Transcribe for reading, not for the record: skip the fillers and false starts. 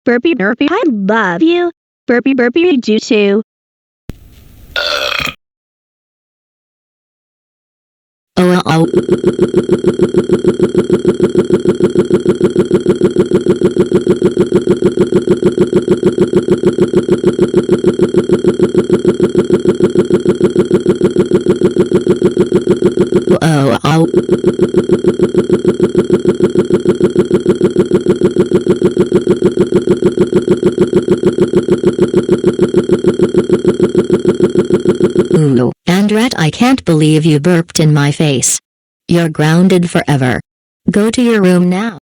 Burpy burpy, I love you. Burpy burpy, you do too. Oh, oh. Oh, oh. Ooh, Andret, I can't believe you burped in my face. You're grounded forever. Go to your room now.